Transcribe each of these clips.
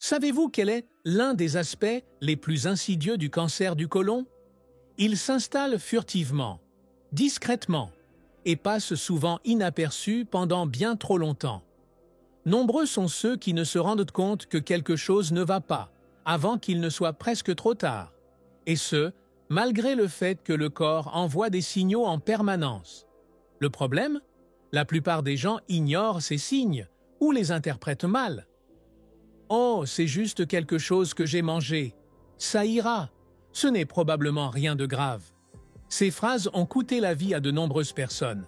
Savez-vous quel est l'un des aspects les plus insidieux du cancer du côlon? Il s'installe furtivement, discrètement, et passe souvent inaperçu pendant bien trop longtemps. Nombreux sont ceux qui ne se rendent compte que quelque chose ne va pas, avant qu'il ne soit presque trop tard. Et ce, malgré le fait que le corps envoie des signaux en permanence. Le problème? La plupart des gens ignorent ces signes ou les interprètent mal. « Oh, c'est juste quelque chose que j'ai mangé. Ça ira. Ce n'est probablement rien de grave. » Ces phrases ont coûté la vie à de nombreuses personnes.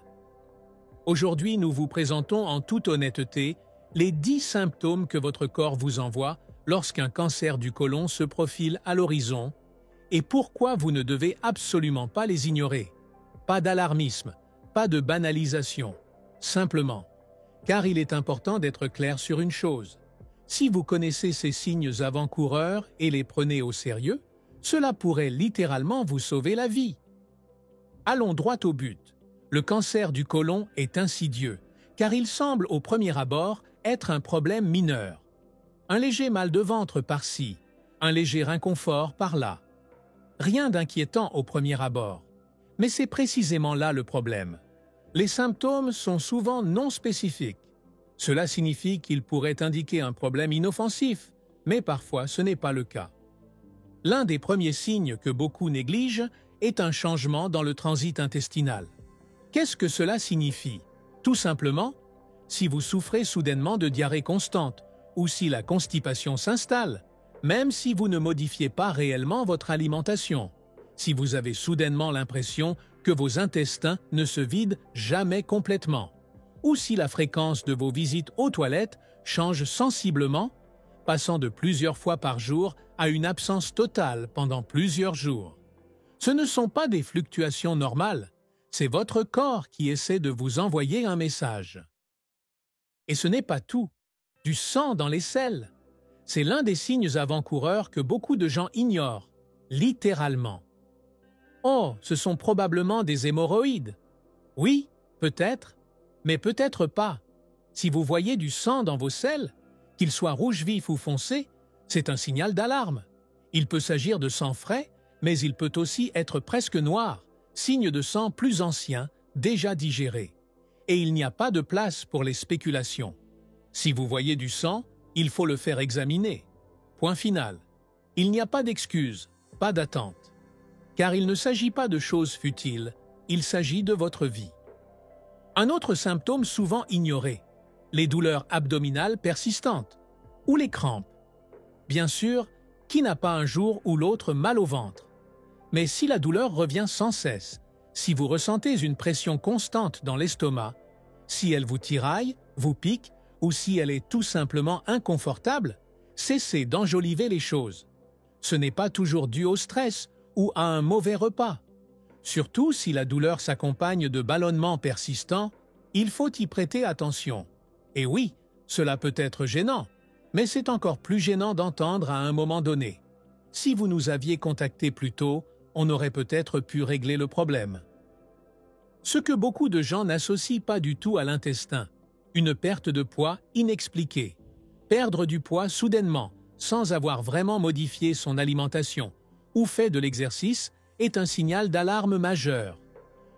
Aujourd'hui, nous vous présentons en toute honnêteté les 10 symptômes que votre corps vous envoie lorsqu'un cancer du côlon se profile à l'horizon et pourquoi vous ne devez absolument pas les ignorer. Pas d'alarmisme, pas de banalisation. Simplement, car il est important d'être clair sur une chose. Si vous connaissez ces signes avant-coureurs et les prenez au sérieux, cela pourrait littéralement vous sauver la vie. Allons droit au but. Le cancer du côlon est insidieux, car il semble au premier abord être un problème mineur. Un léger mal de ventre par-ci, un léger inconfort par-là. Rien d'inquiétant au premier abord. Mais c'est précisément là le problème. Les symptômes sont souvent non spécifiques. Cela signifie qu'ils pourraient indiquer un problème inoffensif, mais parfois ce n'est pas le cas. L'un des premiers signes que beaucoup négligent est un changement dans le transit intestinal. Qu'est-ce que cela signifie? Tout simplement, si vous souffrez soudainement de diarrhée constante ou si la constipation s'installe, même si vous ne modifiez pas réellement votre alimentation, si vous avez soudainement l'impression que vos intestins ne se vident jamais complètement, ou si la fréquence de vos visites aux toilettes change sensiblement, passant de plusieurs fois par jour à une absence totale pendant plusieurs jours. Ce ne sont pas des fluctuations normales, c'est votre corps qui essaie de vous envoyer un message. Et ce n'est pas tout. Du sang dans les selles. C'est l'un des signes avant-coureurs que beaucoup de gens ignorent, littéralement. Oh, ce sont probablement des hémorroïdes. Oui, peut-être, mais peut-être pas. Si vous voyez du sang dans vos selles, qu'il soit rouge vif ou foncé, c'est un signal d'alarme. Il peut s'agir de sang frais, mais il peut aussi être presque noir, signe de sang plus ancien, déjà digéré. Et il n'y a pas de place pour les spéculations. Si vous voyez du sang, il faut le faire examiner. Point final. Il n'y a pas d'excuse, pas d'attente. Car il ne s'agit pas de choses futiles, il s'agit de votre vie. Un autre symptôme souvent ignoré, les douleurs abdominales persistantes ou les crampes. Bien sûr, qui n'a pas un jour ou l'autre mal au ventre? Mais si la douleur revient sans cesse, si vous ressentez une pression constante dans l'estomac, si elle vous tiraille, vous pique, ou si elle est tout simplement inconfortable, cessez d'enjoliver les choses. Ce n'est pas toujours dû au stress ou à un mauvais repas. Surtout si la douleur s'accompagne de ballonnements persistants, il faut y prêter attention. Et oui, cela peut être gênant, mais c'est encore plus gênant d'entendre à un moment donné. Si vous nous aviez contactés plus tôt, on aurait peut-être pu régler le problème. Ce que beaucoup de gens n'associent pas du tout à l'intestin, une perte de poids inexpliquée. Perdre du poids soudainement, sans avoir vraiment modifié son alimentation ou fait de l'exercice, est un signal d'alarme majeur.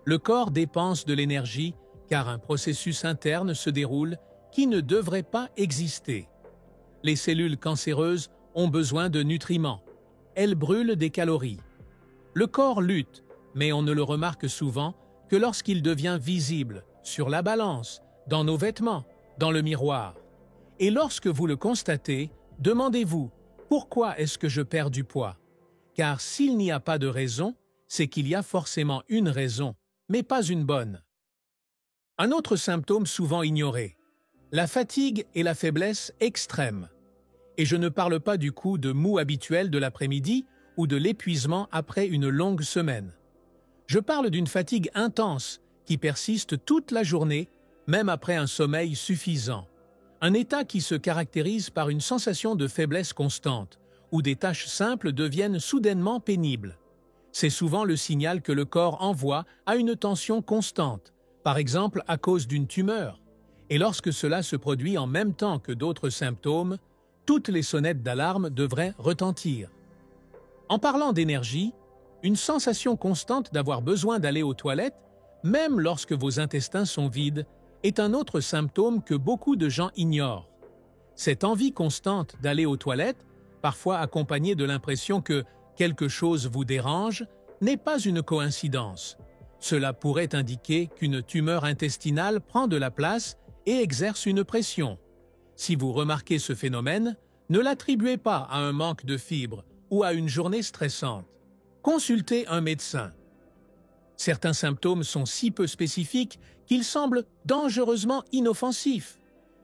Le corps dépense de l'énergie car un processus interne se déroule qui ne devrait pas exister. Les cellules cancéreuses ont besoin de nutriments. Elles brûlent des calories. Le corps lutte, mais on ne le remarque souvent que lorsqu'il devient visible, sur la balance, dans nos vêtements, dans le miroir. Et lorsque vous le constatez, demandez-vous « Pourquoi est-ce que je perds du poids ?» Car s'il n'y a pas de raison, c'est qu'il y a forcément une raison, mais pas une bonne. Un autre symptôme souvent ignoré, la fatigue et la faiblesse extrême. Et je ne parle pas du coup de mou habituel de l'après-midi ou de l'épuisement après une longue semaine. Je parle d'une fatigue intense qui persiste toute la journée, même après un sommeil suffisant. Un état qui se caractérise par une sensation de faiblesse constante, où des tâches simples deviennent soudainement pénibles. C'est souvent le signal que le corps envoie à une tension constante, par exemple à cause d'une tumeur. Et lorsque cela se produit en même temps que d'autres symptômes, toutes les sonnettes d'alarme devraient retentir. En parlant d'énergie, une sensation constante d'avoir besoin d'aller aux toilettes, même lorsque vos intestins sont vides, est un autre symptôme que beaucoup de gens ignorent. Cette envie constante d'aller aux toilettes, parfois accompagnée de l'impression que quelque chose vous dérange, n'est pas une coïncidence. Cela pourrait indiquer qu'une tumeur intestinale prend de la place et exerce une pression. Si vous remarquez ce phénomène, ne l'attribuez pas à un manque de fibres ou à une journée stressante. Consultez un médecin. Certains symptômes sont si peu spécifiques qu'ils semblent dangereusement inoffensifs.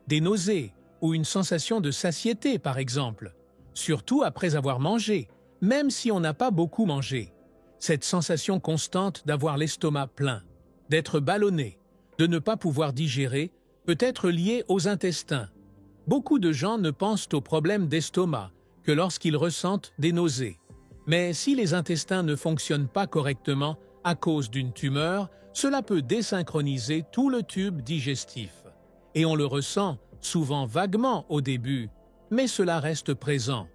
Des nausées ou une sensation de satiété, par exemple, surtout après avoir mangé, même si on n'a pas beaucoup mangé. Cette sensation constante d'avoir l'estomac plein, d'être ballonné, de ne pas pouvoir digérer, peut être liée aux intestins. Beaucoup de gens ne pensent aux problèmes d'estomac que lorsqu'ils ressentent des nausées. Mais si les intestins ne fonctionnent pas correctement à cause d'une tumeur, cela peut désynchroniser tout le tube digestif. Et on le ressent, souvent vaguement au début, mais cela reste présent.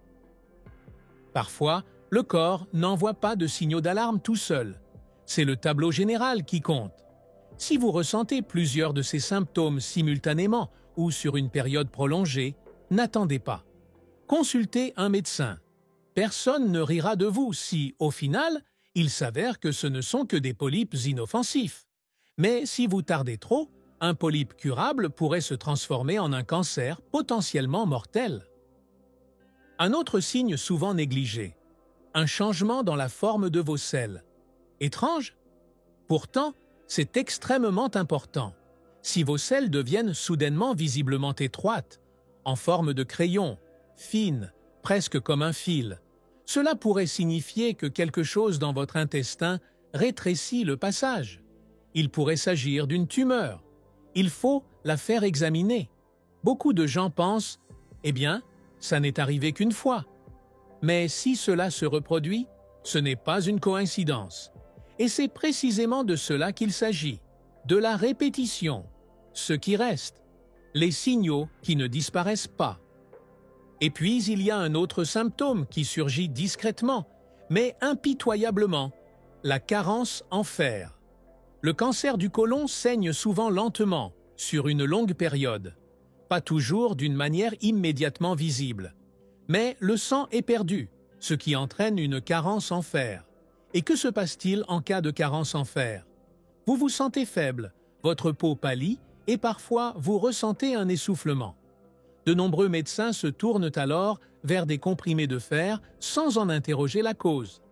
Parfois, le corps n'envoie pas de signaux d'alarme tout seul. C'est le tableau général qui compte. Si vous ressentez plusieurs de ces symptômes simultanément ou sur une période prolongée, n'attendez pas. Consultez un médecin. Personne ne rira de vous si, au final, il s'avère que ce ne sont que des polypes inoffensifs. Mais si vous tardez trop, un polype curable pourrait se transformer en un cancer potentiellement mortel. Un autre signe souvent négligé, un changement dans la forme de vos selles. Étrange? Pourtant, c'est extrêmement important. Si vos selles deviennent soudainement visiblement étroites, en forme de crayon, fines, presque comme un fil, cela pourrait signifier que quelque chose dans votre intestin rétrécit le passage. Il pourrait s'agir d'une tumeur. Il faut la faire examiner. Beaucoup de gens pensent « Eh bien, ça n'est arrivé qu'une fois ». Mais si cela se reproduit, ce n'est pas une coïncidence. Et c'est précisément de cela qu'il s'agit, de la répétition, ce qui reste, les signaux qui ne disparaissent pas. Et puis, il y a un autre symptôme qui surgit discrètement, mais impitoyablement, la carence en fer. Le cancer du côlon saigne souvent lentement, sur une longue période, pas toujours d'une manière immédiatement visible. Mais le sang est perdu, ce qui entraîne une carence en fer. Et que se passe-t-il en cas de carence en fer? Vous vous sentez faible, votre peau pâlit et parfois vous ressentez un essoufflement. De nombreux médecins se tournent alors vers des comprimés de fer sans en interroger la cause.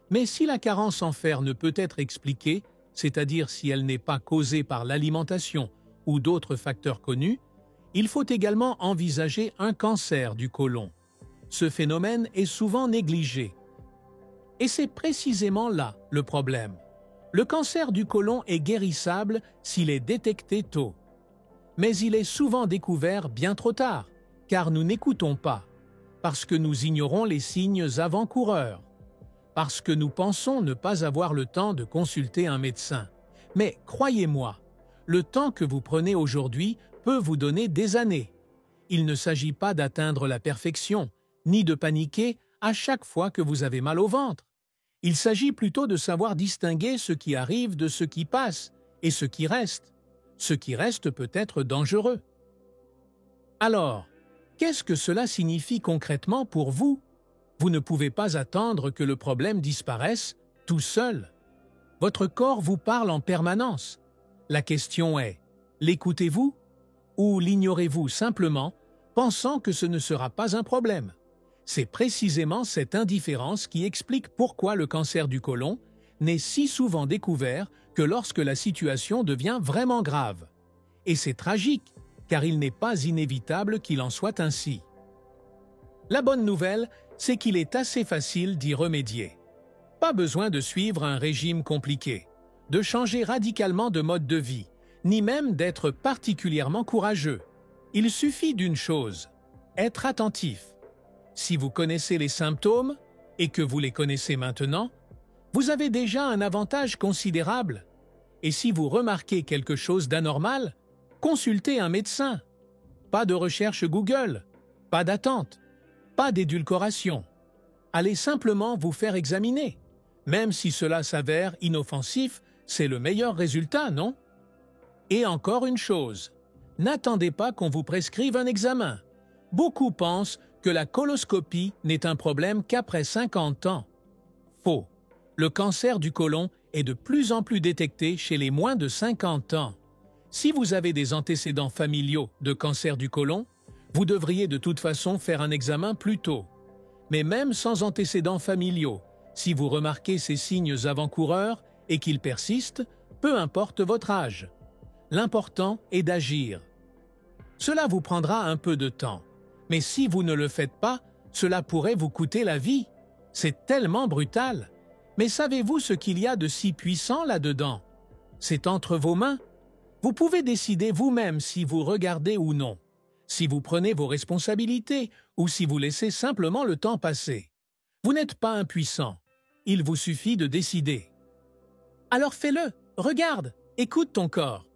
Mais si la carence en fer ne peut être expliquée, c'est-à-dire si elle n'est pas causée par l'alimentation ou d'autres facteurs connus, il faut également envisager un cancer du côlon. Ce phénomène est souvent négligé. Et c'est précisément là le problème. Le cancer du côlon est guérissable s'il est détecté tôt. Mais il est souvent découvert bien trop tard, car nous n'écoutons pas, parce que nous ignorons les signes avant-coureurs, parce que nous pensons ne pas avoir le temps de consulter un médecin. Mais croyez-moi, le temps que vous prenez aujourd'hui peut vous donner des années. Il ne s'agit pas d'atteindre la perfection, ni de paniquer à chaque fois que vous avez mal au ventre. Il s'agit plutôt de savoir distinguer ce qui arrive de ce qui passe et ce qui reste. Ce qui reste peut être dangereux. Alors, qu'est-ce que cela signifie concrètement pour vous? Vous ne pouvez pas attendre que le problème disparaisse tout seul. Votre corps vous parle en permanence. La question est, l'écoutez-vous ou l'ignorez-vous simplement, pensant que ce ne sera pas un problème? C'est précisément cette indifférence qui explique pourquoi le cancer du côlon n'est si souvent découvert que lorsque la situation devient vraiment grave. Et c'est tragique, car il n'est pas inévitable qu'il en soit ainsi. La bonne nouvelle, c'est qu'il est assez facile d'y remédier. Pas besoin de suivre un régime compliqué, de changer radicalement de mode de vie, ni même d'être particulièrement courageux. Il suffit d'une chose, être attentif. Si vous connaissez les symptômes, et que vous les connaissez maintenant, vous avez déjà un avantage considérable. Et si vous remarquez quelque chose d'anormal, consultez un médecin. Pas de recherche Google, pas d'attente. Pas d'édulcoration. Allez simplement vous faire examiner. Même si cela s'avère inoffensif, c'est le meilleur résultat, non? Et encore une chose, n'attendez pas qu'on vous prescrive un examen. Beaucoup pensent que la coloscopie n'est un problème qu'après 50 ans. Faux. Le cancer du côlon est de plus en plus détecté chez les moins de 50 ans. Si vous avez des antécédents familiaux de cancer du côlon, vous devriez de toute façon faire un examen plus tôt. Mais même sans antécédents familiaux, si vous remarquez ces signes avant-coureurs et qu'ils persistent, peu importe votre âge. L'important est d'agir. Cela vous prendra un peu de temps, mais si vous ne le faites pas, cela pourrait vous coûter la vie. C'est tellement brutal. Mais savez-vous ce qu'il y a de si puissant là-dedans? C'est entre vos mains. Vous pouvez décider vous-même si vous regardez ou non, si vous prenez vos responsabilités ou si vous laissez simplement le temps passer. Vous n'êtes pas impuissant. Il vous suffit de décider. Alors fais-le, regarde, écoute ton corps.